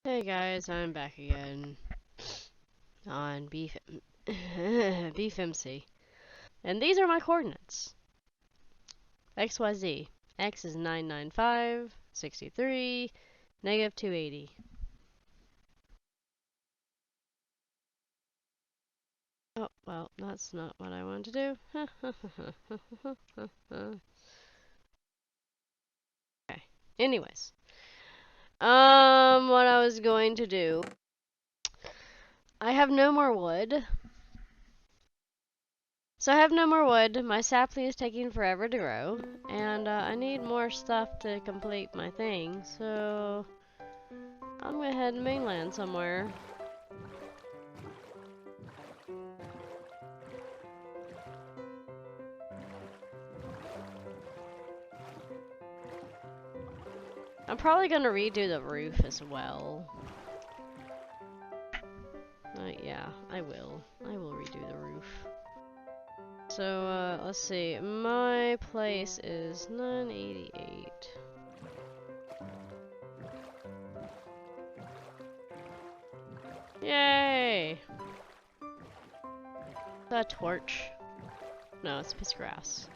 Hey guys, I'm back again on BeefMC. And these are my coordinates. XYZ. X is 995, 63, negative 280. Oh, well, that's not what I wanted to do. Okay. Anyways. What I was going to do. I have no more wood. So I have no more wood, my sapling is taking forever to grow, and I need more stuff to complete my thing, so I'm gonna head mainland somewhere. I'm probably gonna redo the roof as well. Yeah, I will. I will redo the roof. So, let's see. My place is 988. Yay! Is that a torch? No, it's a piece of grass.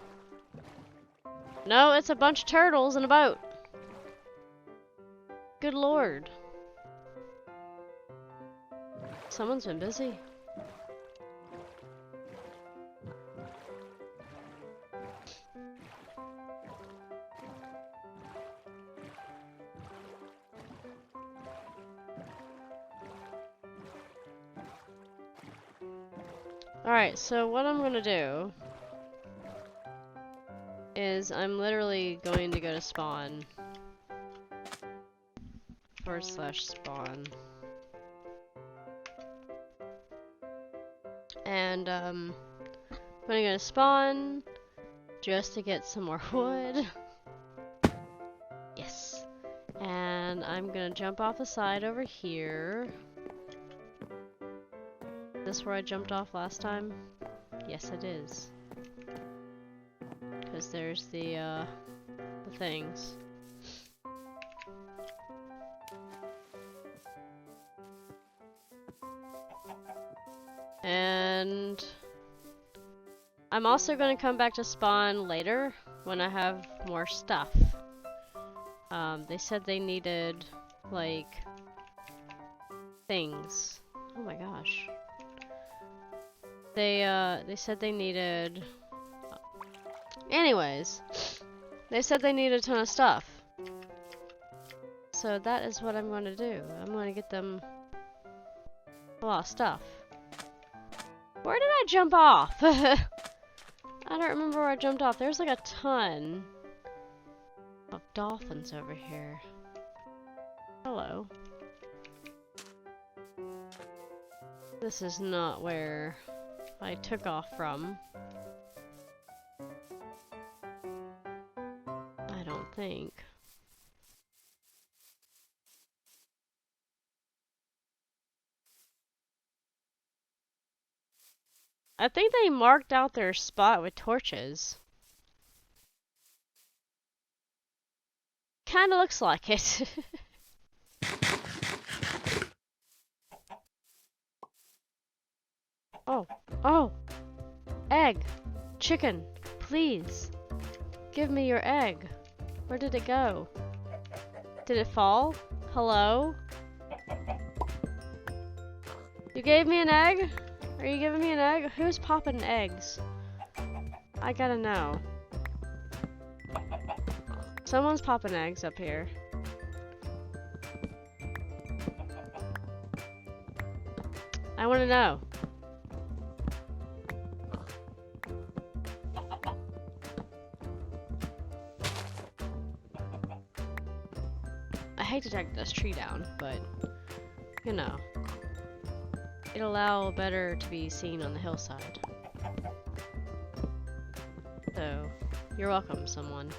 No, it's a bunch of turtles in a boat. Good lord. Someone's been busy. Alright, so what I'm gonna do is I'm literally going to go to spawn. /spawn. And I'm gonna go to spawn just to get some more wood. Yes. And I'm gonna jump off the side over here. Is this where I jumped off last time? Yes, it is. Because there's the things. And I'm also going to come back to spawn later when I have more stuff. They said they needed, like, things. Oh my gosh. They said they needed... Anyways, they said they needed a ton of stuff. So that is what I'm going to do. I'm going to get them a lot of stuff. Where did I jump off? I don't remember where I jumped off. There's like a ton of dolphins over here. Hello. This is not where I took off from. I don't think. I think they marked out their spot with torches. Kinda looks like it. Oh, oh! Egg! Chicken! Please! Give me your egg! Where did it go? Did it fall? Hello? You gave me an egg? Are you giving me an egg? Who's popping eggs? I gotta know. Someone's popping eggs up here. I wanna know. I hate to take this tree down, but, you know. It'll allow better to be seen on the hillside. So, you're welcome, someone.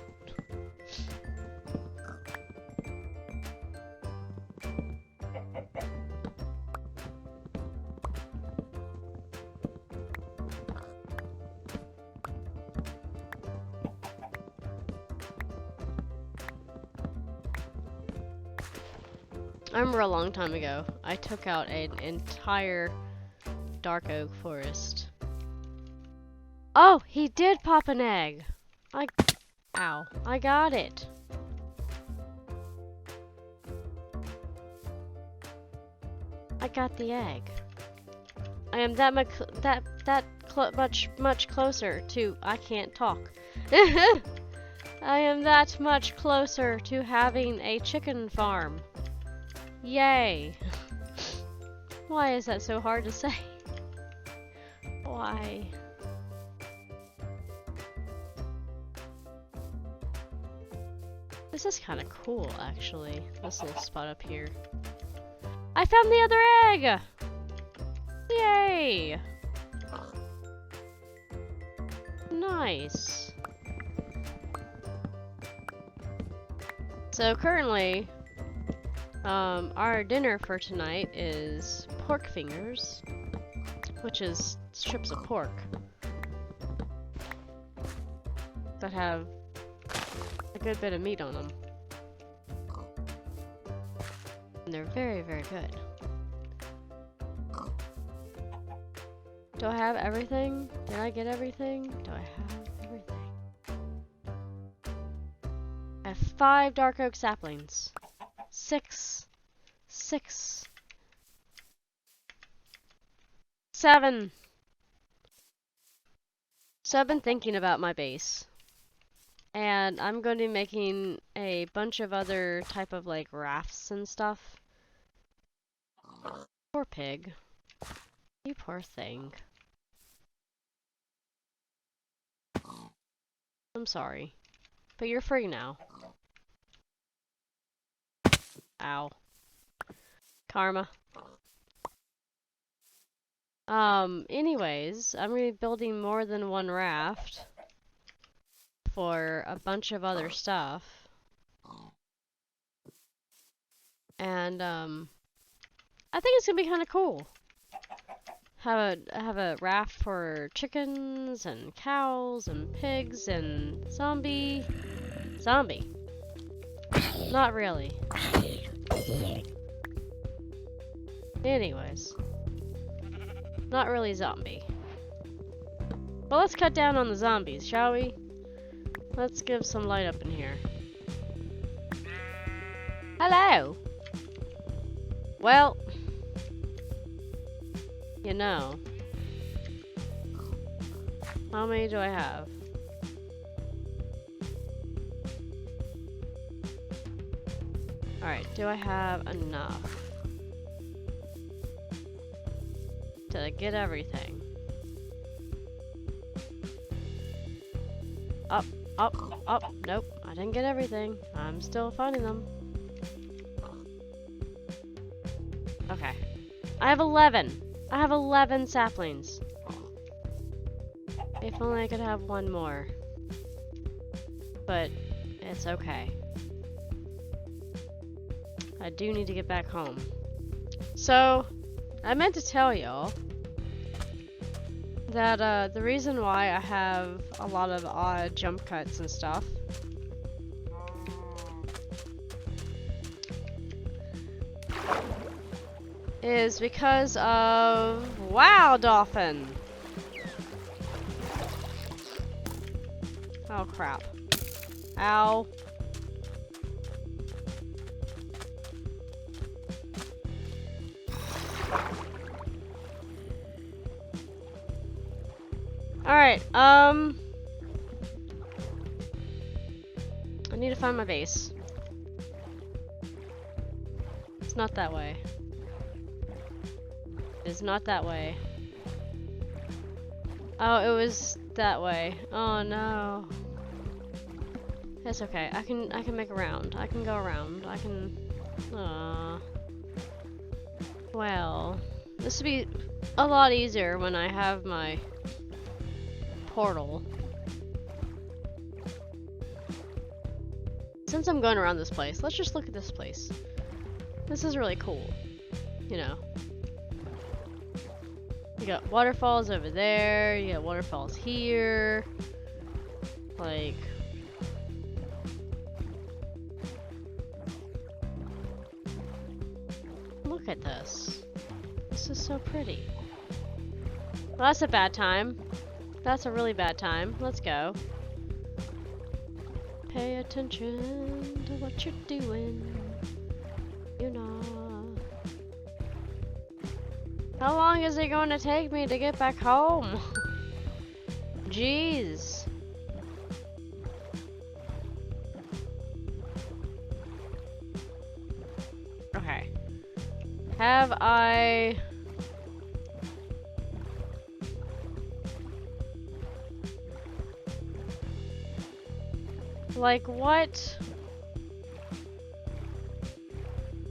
I remember a long time ago, I took out an entire dark oak forest. Oh, he did pop an egg. Ow, I got it. I got the egg. I am that much closer to. I can't talk. I am that much closer to having a chicken farm. Yay! Why is that so hard to say? Why? This is kind of cool, actually. This little spot up here. I found the other egg! Yay! Nice. So currently, our dinner for tonight is pork fingers, which is strips of pork that have a good bit of meat on them. And they're very, very good. Do I have everything? Did I get everything? Do I have everything? I have 5 dark oak saplings. 6. 7. So I've been thinking about my base. And I'm going to be making a bunch of other type of like rafts and stuff. Poor pig. You poor thing. I'm sorry. But you're free now. Ow. Karma. Anyways, I'm gonna be building more than one raft for a bunch of other stuff. And, I think it's gonna be kinda cool. Have a raft for chickens and cows and pigs and zombie. Not really. Anyways. Not really zombie. Well, let's cut down on the zombies, shall we? Let's give some light up in here. Hello! Well, you know. How many do I have? Alright, do I have enough to get everything? Up. Nope, I didn't get everything. I'm still finding them. Okay. I have 11. I have 11 saplings. If only I could have one more. But it's okay. I do need to get back home. So, I meant to tell y'all that the reason why I have a lot of odd jump cuts and stuff is because of wow, dolphin. Oh crap. Ow. Alright, I need to find my base. It's not that way. It's not that way. Oh, it was that way. Oh no. It's okay. I can make a round. I can go around. I can well, this would be a lot easier when I have my portal. Since I'm going around this place, let's just look at this place. This is really cool. You know. You got waterfalls over there, you got waterfalls here. Like, Look at this. This is so pretty. Well, that's a bad time. That's a really bad time. Let's go. Pay attention to what you're doing. You know. How long is it going to take me to get back home? Jeez. Okay. Have I... Like, what?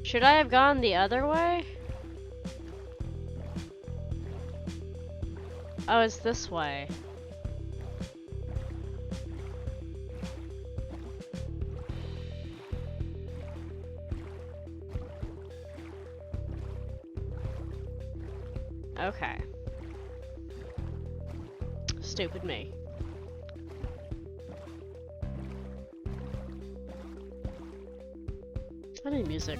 Should I have gone the other way? Oh, it's this way. Okay. Stupid me. I need music.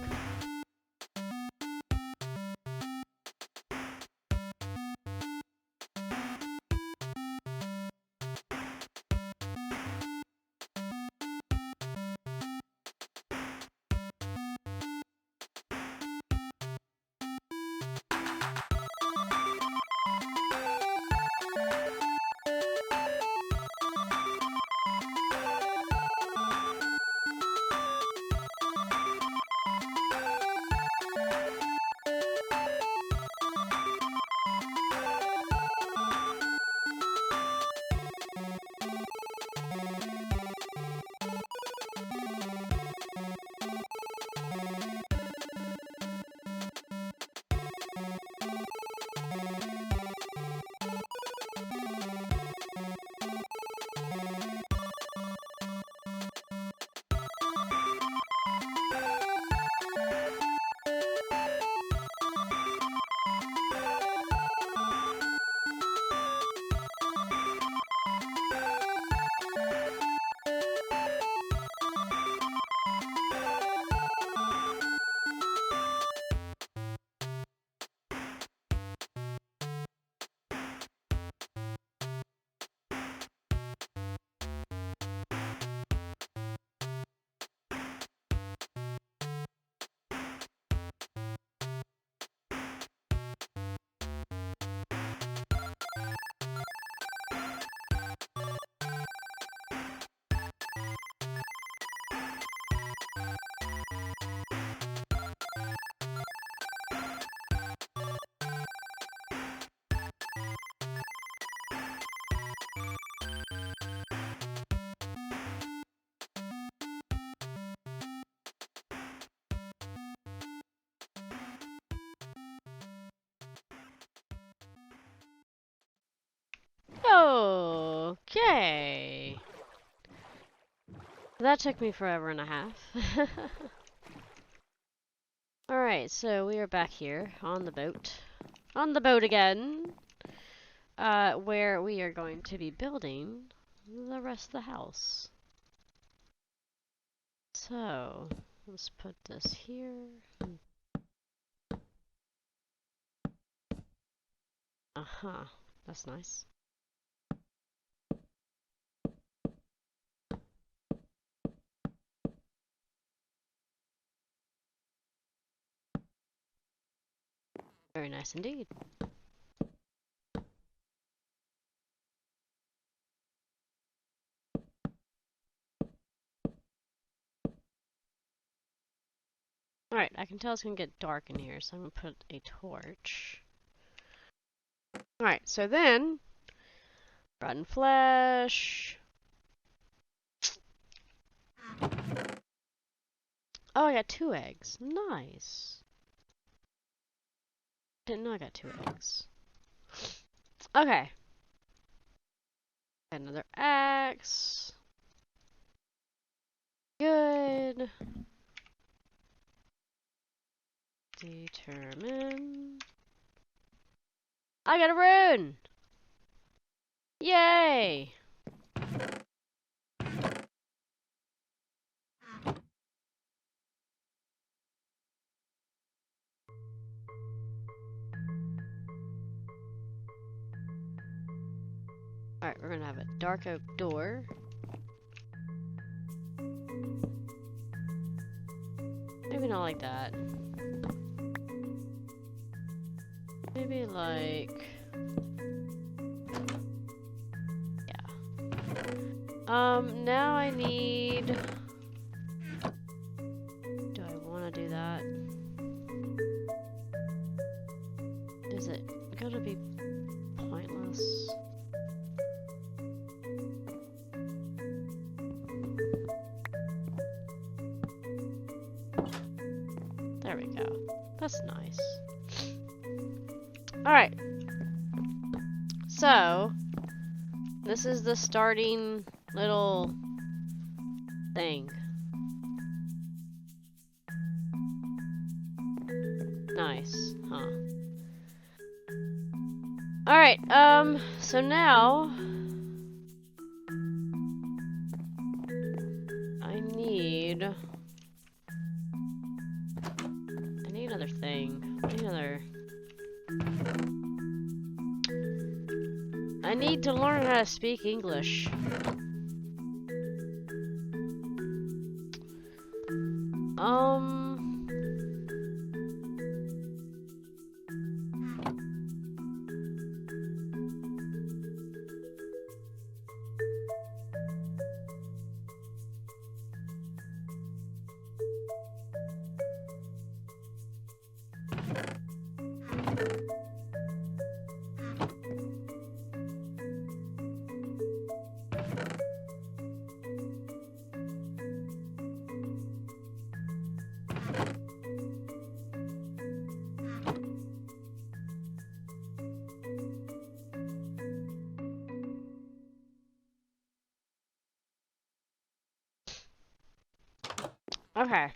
Okay. That took me forever and a half. Alright, so we are back here on the boat. On the boat again. Where we are going to be building the rest of the house. So, let's put this here. Uh-huh. That's nice. Very nice indeed. Alright, I can tell it's gonna get dark in here, so I'm gonna put a torch. Alright, so then, rotten flesh. Oh, I got 2 eggs. Nice. Didn't know I got 2 eggs. Okay. Another axe. Good. Determine. I got a rune! Yay! Alright, we're gonna have a dark oak door. Maybe not like that. Maybe like... yeah. Now I need... do I want to do that? Is it gonna be pointless? There we go. That's nice. Alright. So, this is the starting little thing. Nice, huh? Alright, so now I need another thing. I need to learn how to speak English. Okay,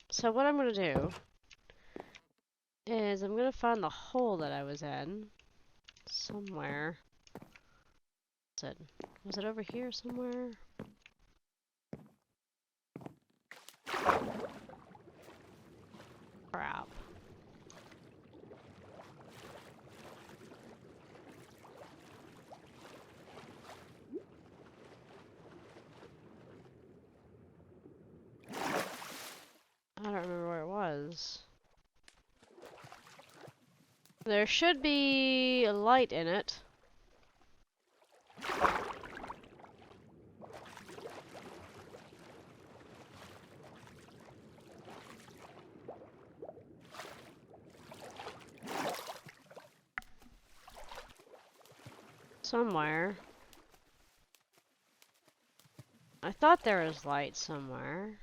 so what I'm gonna do is I'm gonna find the hole that I was in somewhere. Was it over here somewhere? Crap. I don't remember where it was. There should be a light in it. Somewhere. I thought there was light somewhere.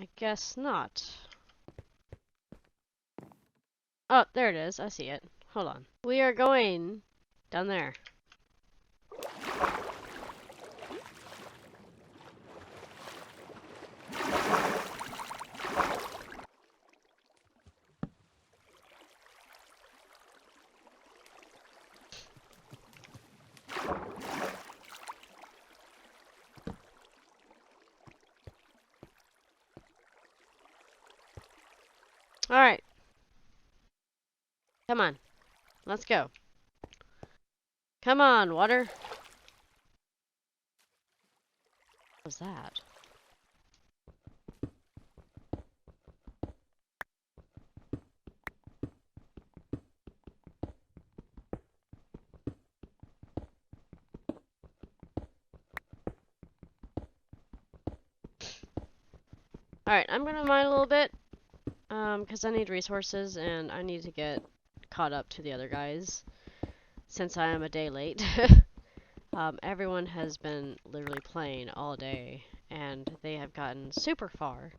I guess not. Oh, there it is. I see it. Hold on. We are going down there. Alright. Come on. Let's go. Come on, water. What was that? Alright, I'm gonna mine a little bit. Because I need resources and I need to get caught up to the other guys. Since I am a day late. Everyone has been literally playing all day and they have gotten super far.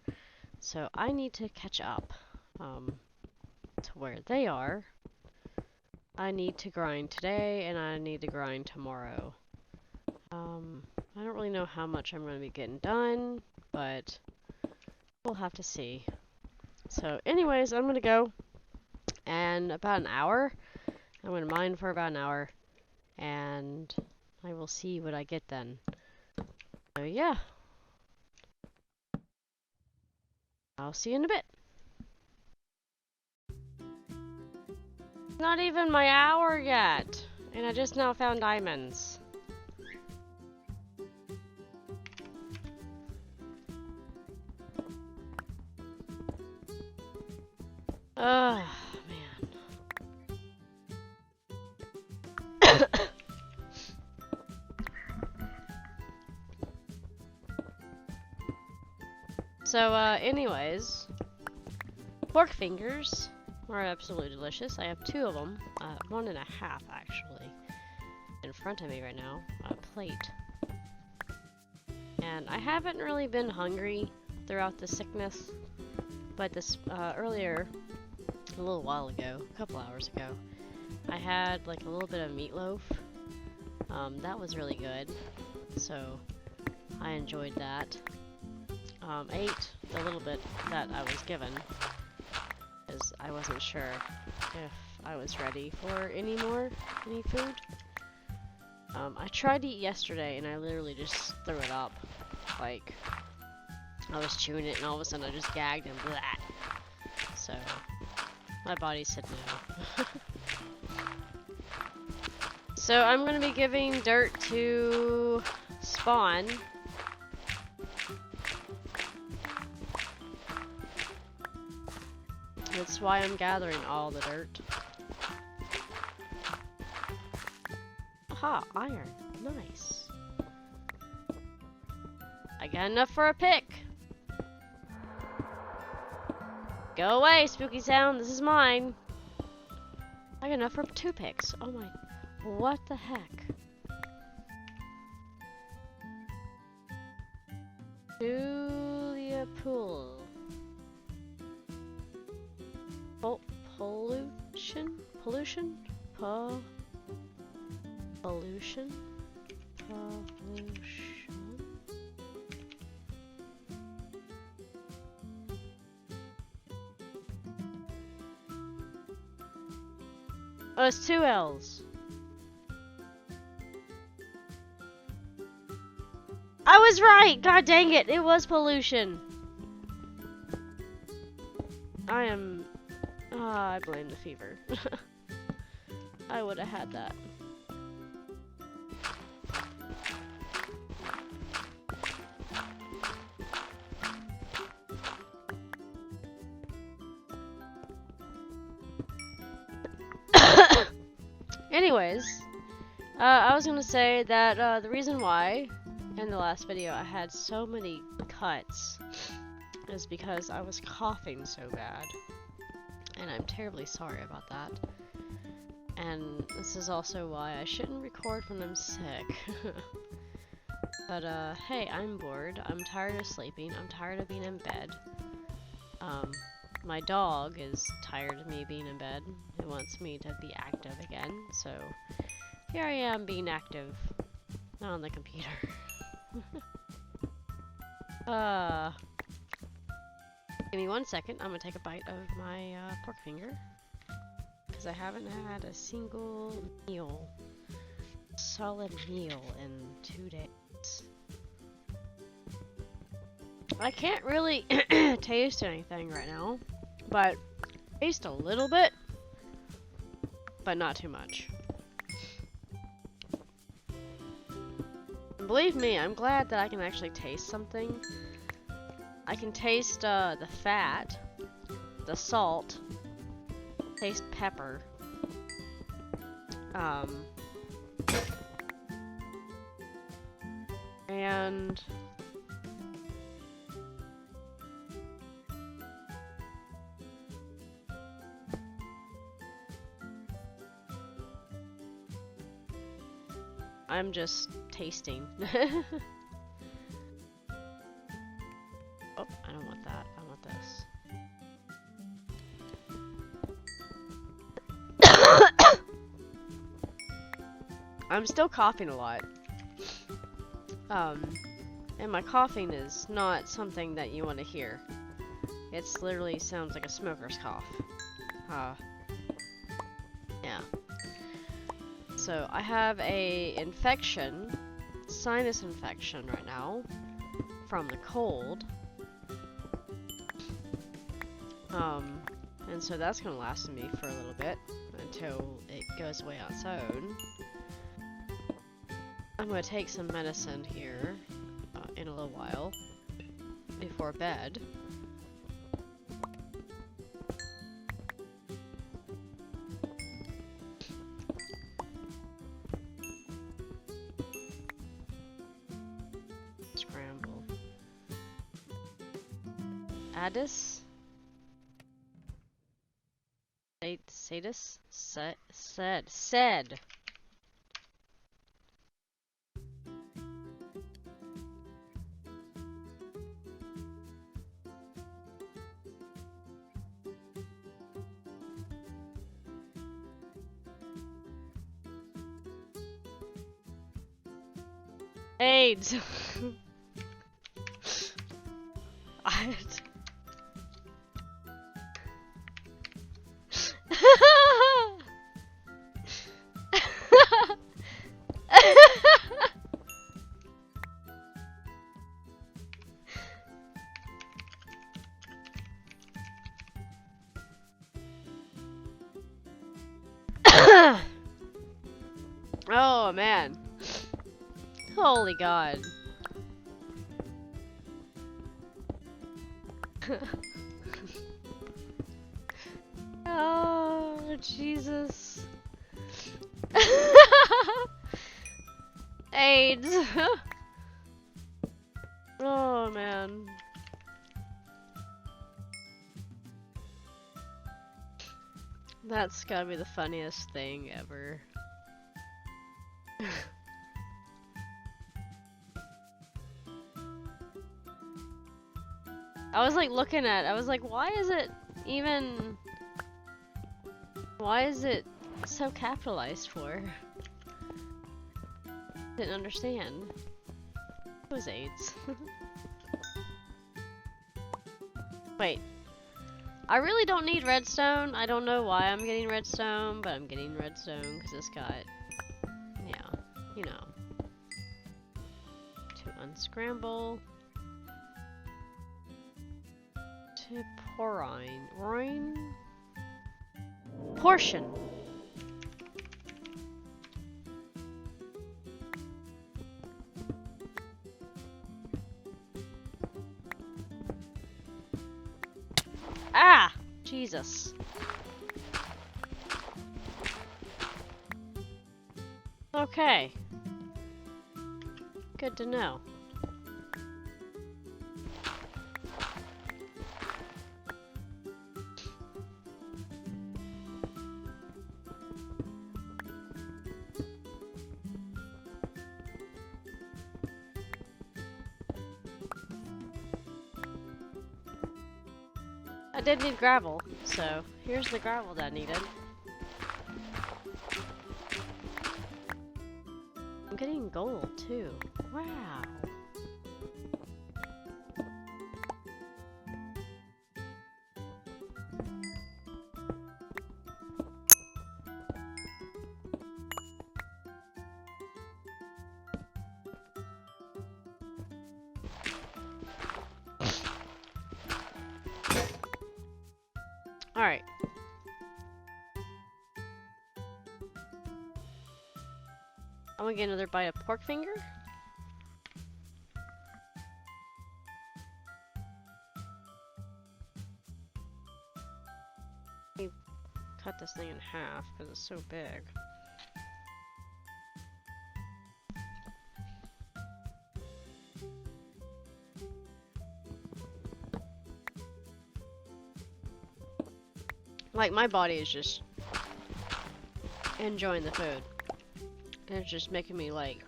So I need to catch up to where they are. I need to grind today and I need to grind tomorrow. I don't really know how much I'm going to be getting done, but we'll have to see. So anyways, I'm going to go, and about an hour, I'm going to mine for about an hour, and I will see what I get then. So yeah. I'll see you in a bit. Not even my hour yet. And I just now found diamonds. Oh, man. So, anyways, pork fingers are absolutely delicious. I have 2 of them, 1.5 actually, in front of me right now, a plate. And I haven't really been hungry throughout the sickness, but this, earlier, a little while ago, a couple hours ago, I had like a little bit of meatloaf. That was really good, so I enjoyed that. Ate the little bit that I was given, because I wasn't sure if I was ready for any food. I tried to eat yesterday and I literally just threw it up. Like, I was chewing it and all of a sudden I just gagged and blah. So, my body said no. So I'm gonna be giving dirt to Spawn. That's why I'm gathering all the dirt. Aha, iron. Nice. I got enough for a pick. Go away, spooky sound. This is mine. I got enough for 2 picks. Oh my. What the heck? Julia Pool. Pollution? Pollution? Pollution? Oh, it's 2 L's. I was right! God dang it! It was pollution. I am... I blame the fever. I would have had that. Anyways, I was gonna say that the reason why in the last video I had so many cuts is because I was coughing so bad. And I'm terribly sorry about that. And this is also why I shouldn't record when I'm sick. But hey, I'm bored. I'm tired of sleeping. I'm tired of being in bed. My dog is tired of me being in bed. He wants me to be active again. So here I am being active. Not on the computer. Give me 1 second. I'm gonna take a bite of my pork finger. Because I haven't had a single meal, solid meal in 2 days. I can't really taste anything right now, but taste a little bit, but not too much. And believe me, I'm glad that I can actually taste something. I can taste the fat, the salt, taste pepper, and I'm just tasting. Oh, I don't want that. I want this. I'm still coughing a lot. And my coughing is not something that you want to hear. It's literally sounds like a smoker's cough. Yeah. So I have a infection, sinus infection right now from the cold. And so that's gonna last me for a little bit. until it goes away on its own. I'm gonna take some medicine here in a little while before bed. Scramble. Addis? Sadis? Said. AIDS. Oh man. Holy God. Oh, Jesus. AIDS. Oh, man. That's gotta be the funniest thing ever. I was like looking at it, I was like, why is it so capitalized for? Didn't understand. It was AIDS. Wait. I really don't need redstone. I don't know why I'm getting redstone, but I'm getting redstone because it's got, yeah, you know. To unscramble. To portion. Portion. Ah! Jesus. Okay. Good to know. I did need gravel, so here's the gravel that I needed. I'm getting gold too. Wow. Alright. I'm gonna get another bite of pork finger. Let me cut this thing in half because it's so big. Like, my body is just enjoying the food. And it's just making me, like...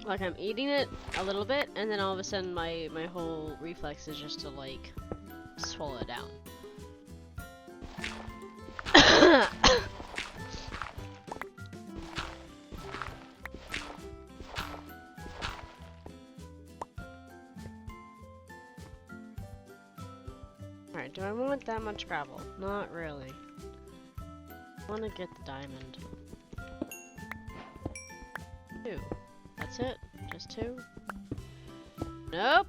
like, I'm eating it a little bit, and then all of a sudden my whole reflex is just to, like, swallow it down. Alright, do I want that much gravel? Not really. I want to get the diamond. 2. That's it? Just 2? Nope!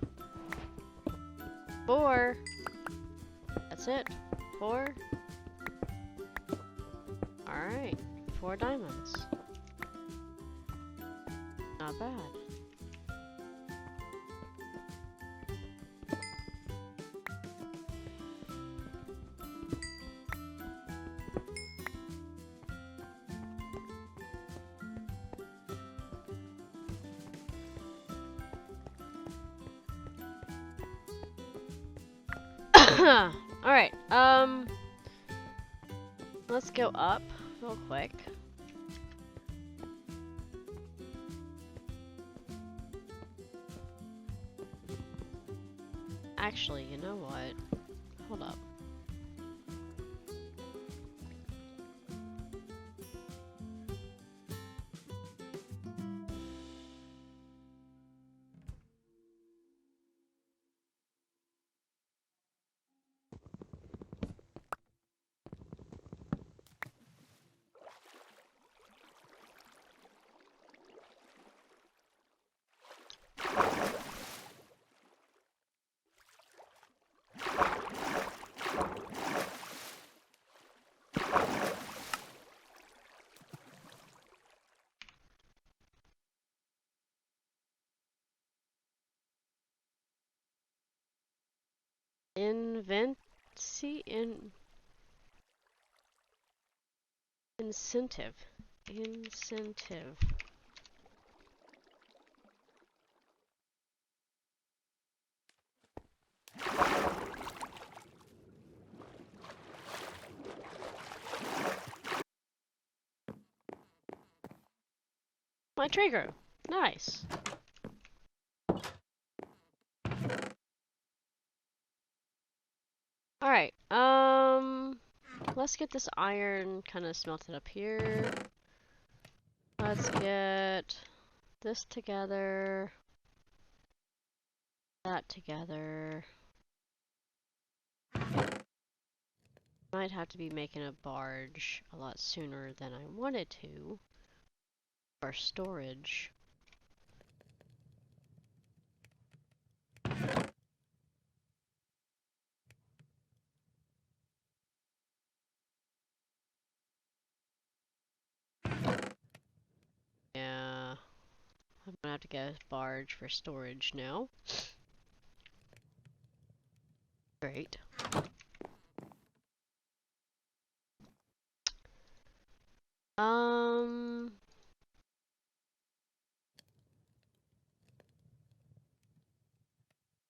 4. That's it? 4? Alright. 4 diamonds. Not bad. Alright, let's go up real quick. Actually, you know what? Hold up. Incentive. Incentive. My tree grew. Nice. Alright, let's get this iron kind of smelted up here. Let's get this together. That together. Might have to be making a barge a lot sooner than I wanted to. For storage. Yeah. I'm gonna have to get a barge for storage now. Great.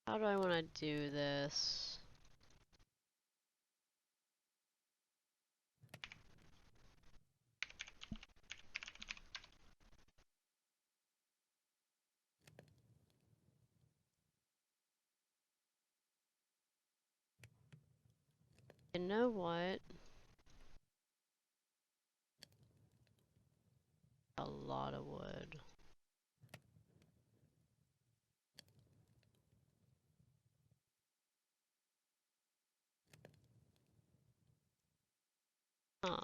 How do I want to do this? You know what? A lot of wood. Huh.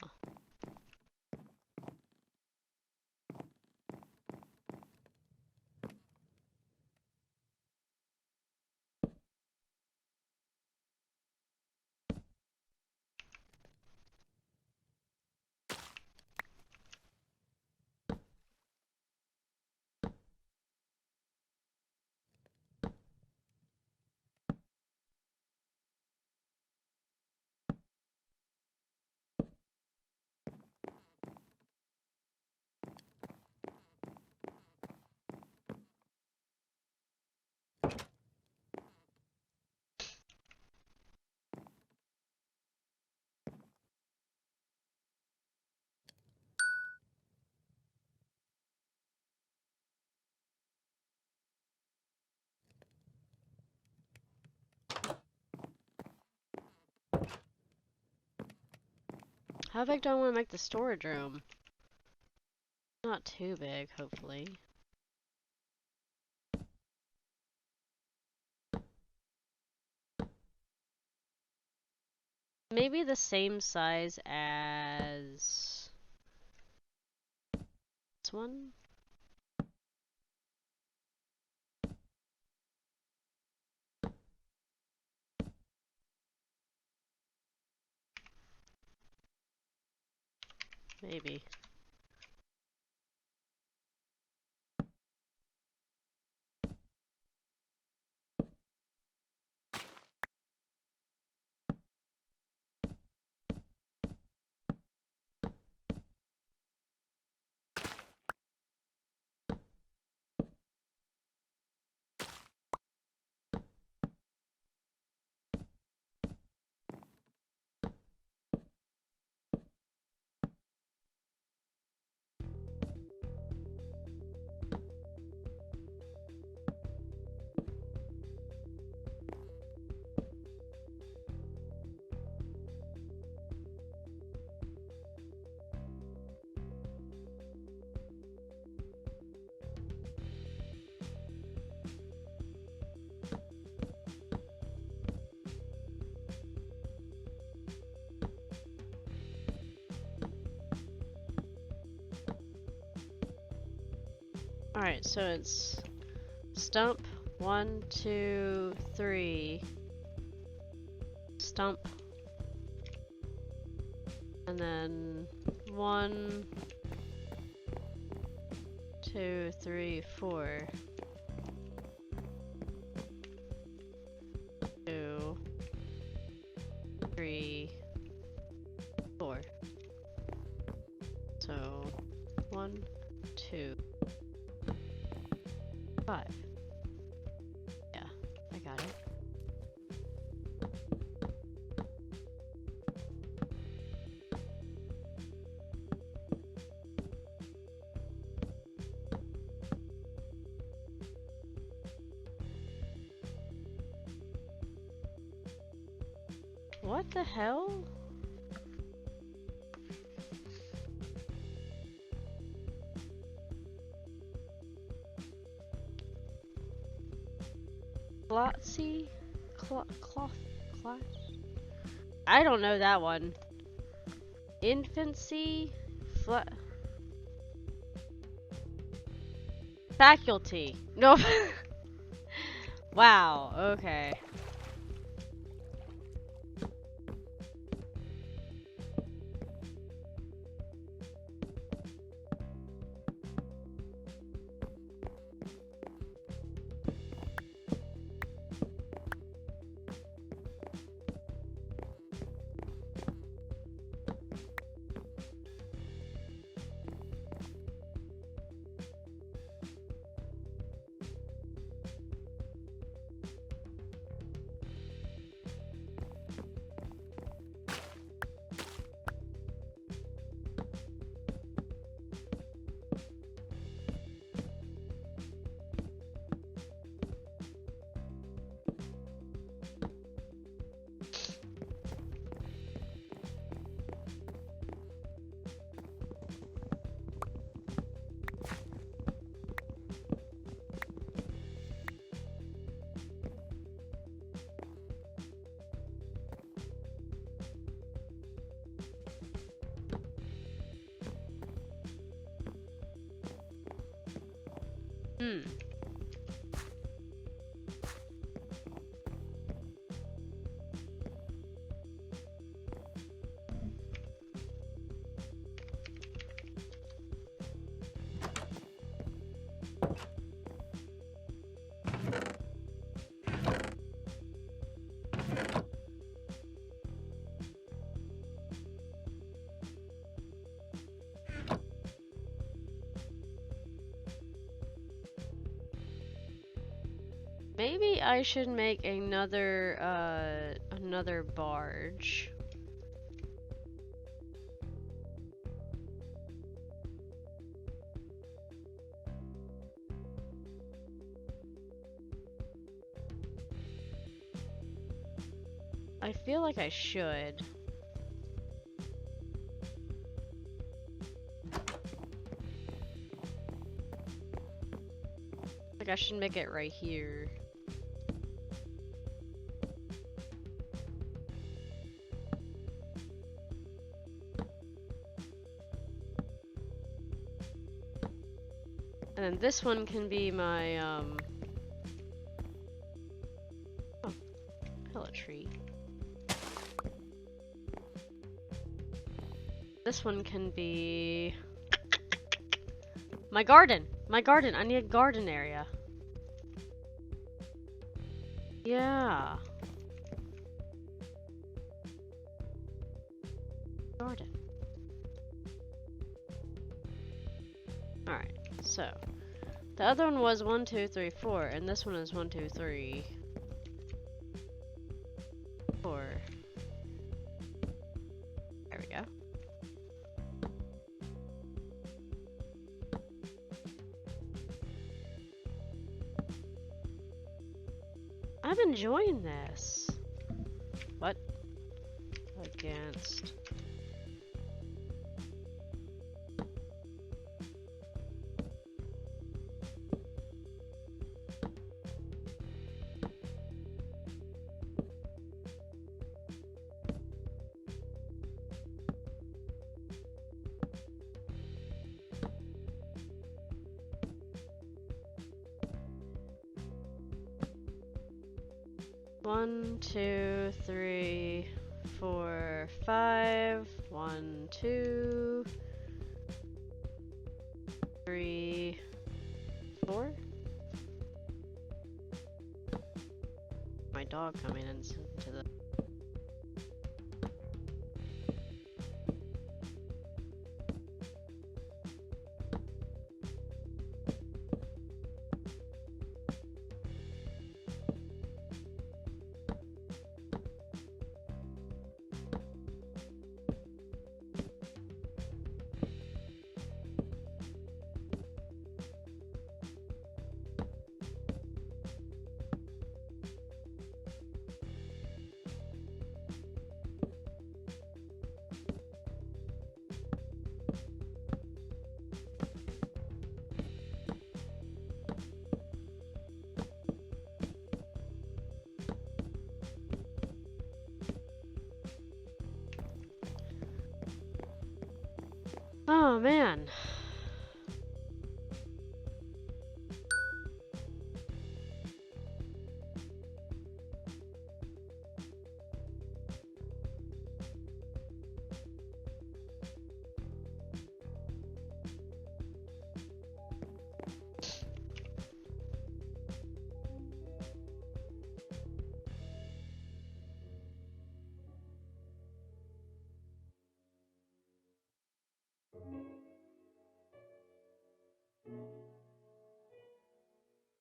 How big do I want to make the storage room? Not too big, hopefully. Maybe the same size as this one? maybe. Alright, so it's stump, 1, 2, 3, stump, and then 1, 2, 3, 4, 2, 3, 4. So 1, 2, 5. Yeah, I got it. What the hell? Clotsy? Cloth? I don't know that one. Infancy? Faculty. No. Wow, okay. Hmm. Maybe I should make another barge. I feel like I should. Like I should make it right here. And then this one can be my, oh, pellet tree. This one can be my garden. My garden. I need a garden area. Yeah. Garden. Alright, so the other one was 1, 2, 3, 4, and this one is 1, 2, 3, 4. There we go. I'm enjoying this. What? Against. One, 2, 3, 4, 5. 1, 2, 3, 4. My dog coming into the. Oh man.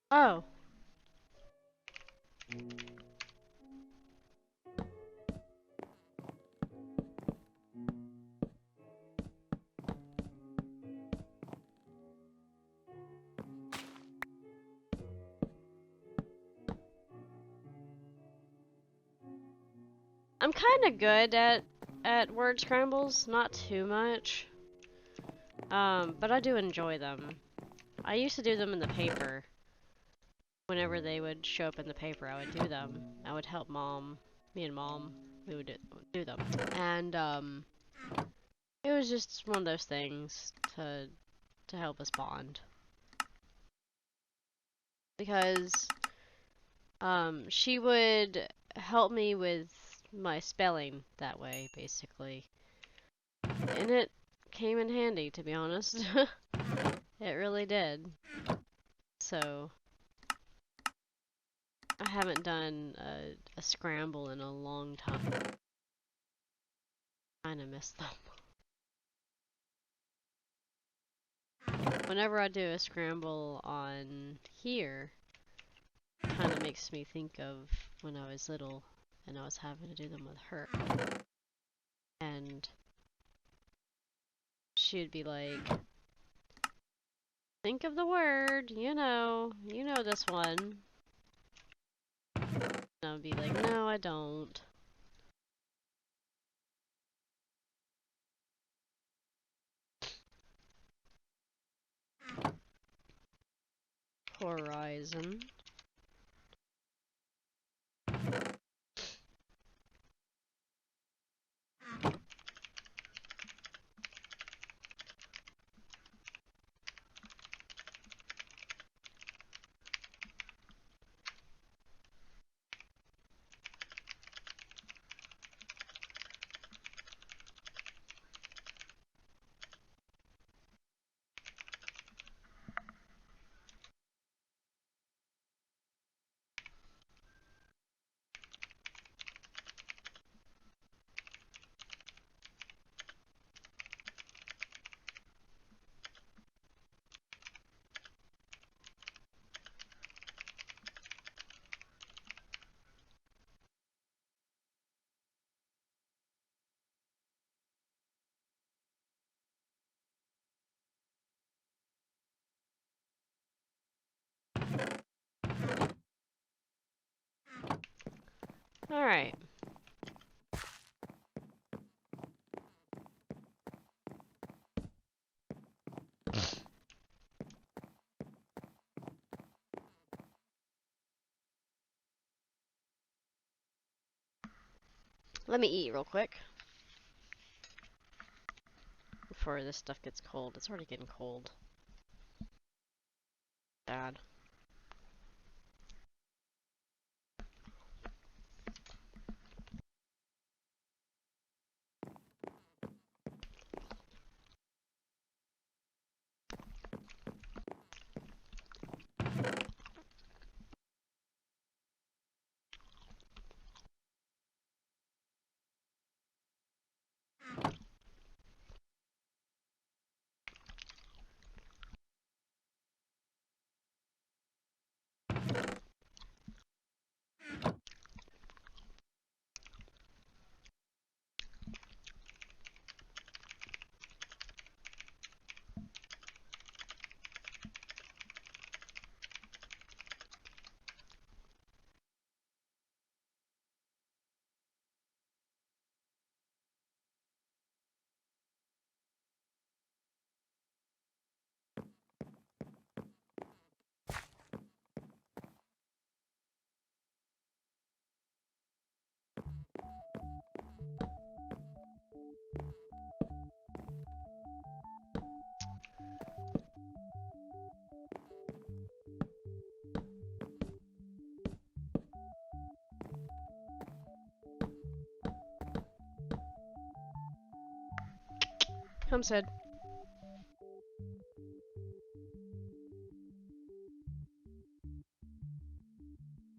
Oh. I'm kind of good at word scrambles, not too much. But I do enjoy them. I used to do them in the paper. Whenever they would show up in the paper, I would do them. I would help mom, me and mom, we would do them. And it was just one of those things to help us bond. Because she would help me with my spelling that way, basically. And it came in handy, to be honest. It really did. So I haven't done a scramble in a long time. I kinda miss them. Whenever I do a scramble on here, it kinda makes me think of when I was little and I was having to do them with her. And she'd be like, think of the word, you know this one. And I'd be like, no, I don't. Horizon. Alright. Let me eat real quick. Before this stuff gets cold. It's already getting cold. Bad. Come, Sid.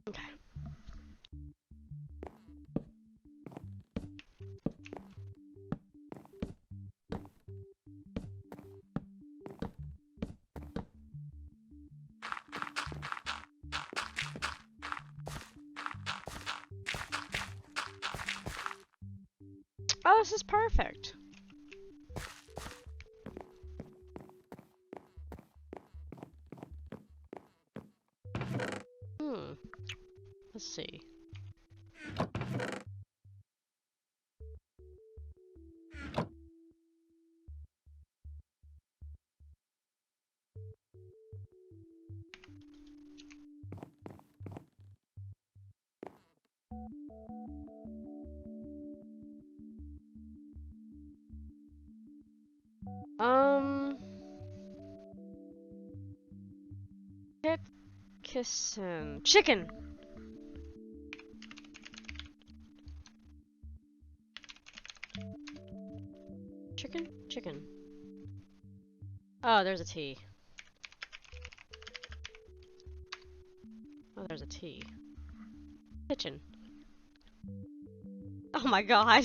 Okay. Oh, this is perfect. Let's see. Hit kissin'. Chicken! Chicken? Chicken. Oh, there's a T. Oh, there's a T. Kitchen. Oh my god.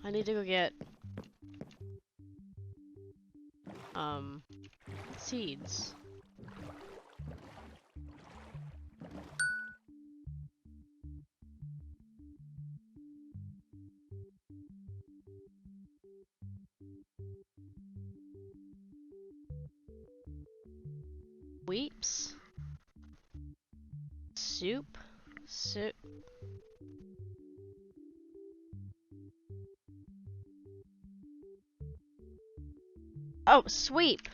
I need to go get seeds. Weeps. Soup. Soup. Oh, sweep.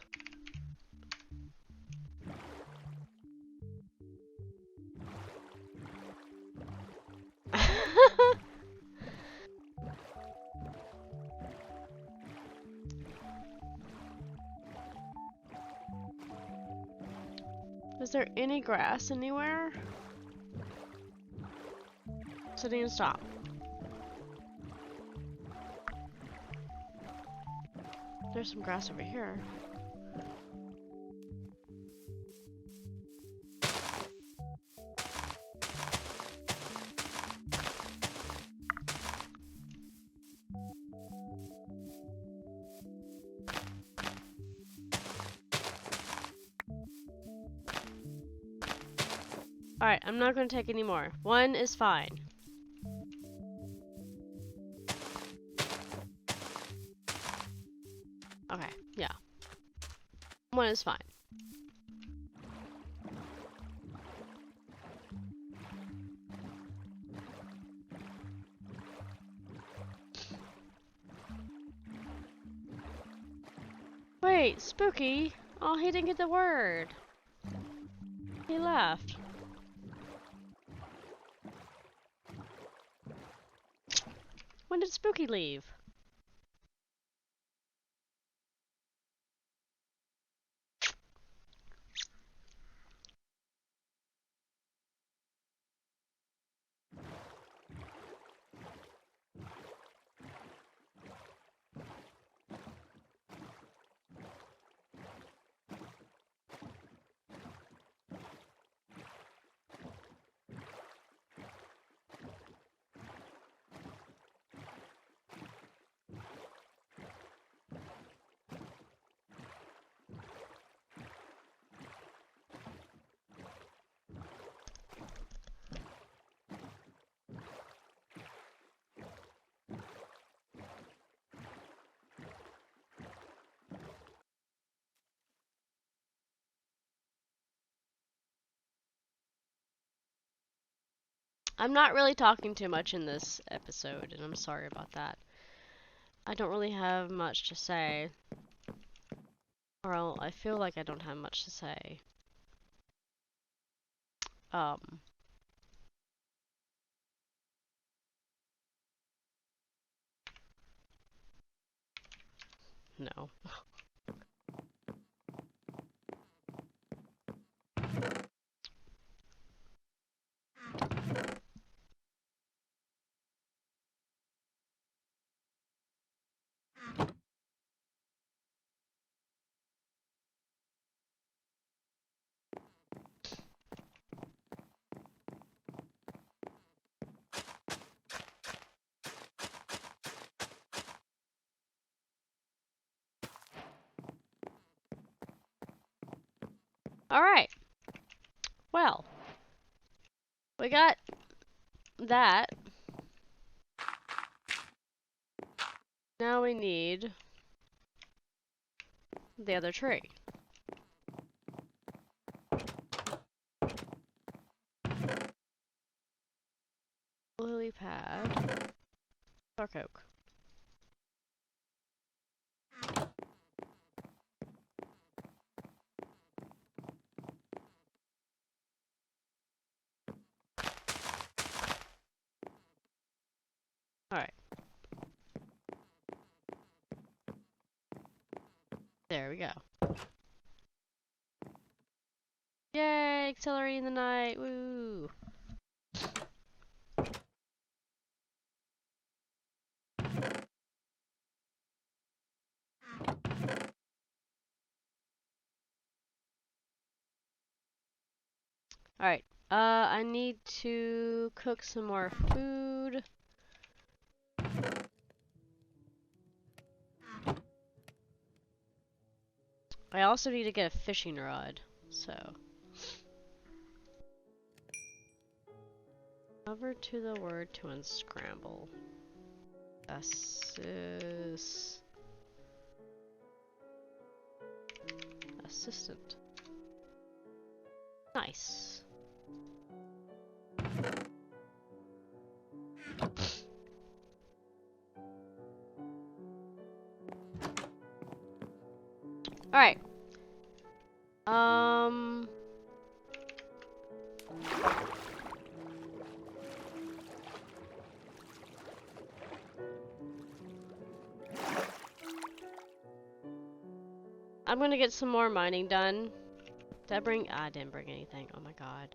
Is there any grass anywhere? Sitting and stop. There's some grass over here. Alright, I'm not going to take any more. One is fine. Okay, yeah. One is fine. Wait, Spooky? Oh, he didn't get the word. He left. When did Spooky leave? I'm not really talking too much in this episode, and I'm sorry about that. I don't really have much to say. Or I feel like I don't have much to say. No. Alright. Well. We got that. Now we need the other tree. Lily pad. Dark oak. Alright. There we go. Yay! Accelerating the night! Woo! Alright. I need to cook some more food. I also need to get a fishing rod, so. Over to the word to unscramble. Assistant. Nice. Alright. I'm gonna get some more mining done. Did I bring? I didn't bring anything. Oh my god.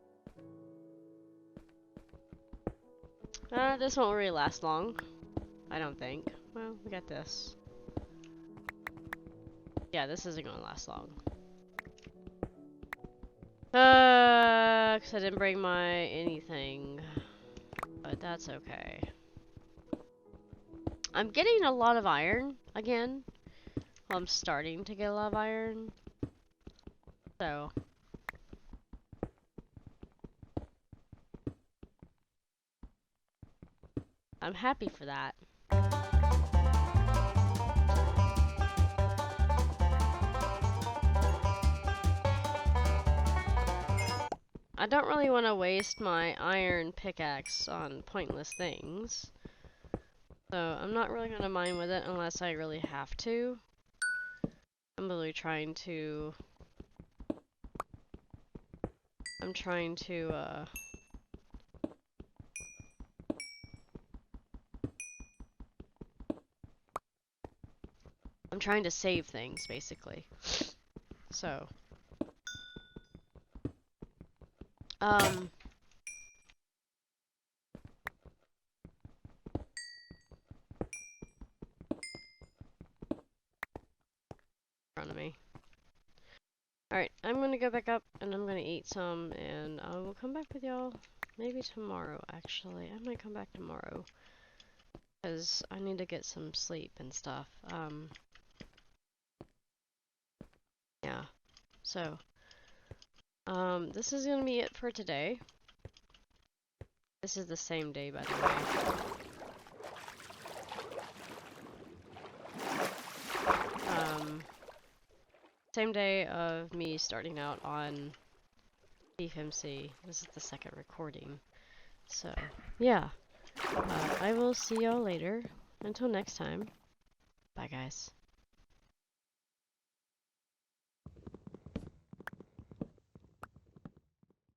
This won't really last long. I don't think. Well, we got this. Yeah, this isn't gonna last long. Cause I didn't bring my anything. But that's okay. I'm getting a lot of iron again. Well, I'm starting to get a lot of iron. So. I'm happy for that. I don't really want to waste my iron pickaxe on pointless things. So I'm not really going to mine with it unless I really have to. I'm trying to save things, basically. So. In front of me. Alright, I'm gonna go back up and I'm gonna eat some and I will come back with y'all maybe tomorrow, actually. I might come back tomorrow. Because I need to get some sleep and stuff. Yeah. So, this is gonna be it for today. This is the same day, by the way. Same day of me starting out on BeefMC. This is the second recording. So, yeah. I will see y'all later. Until next time. Bye, guys.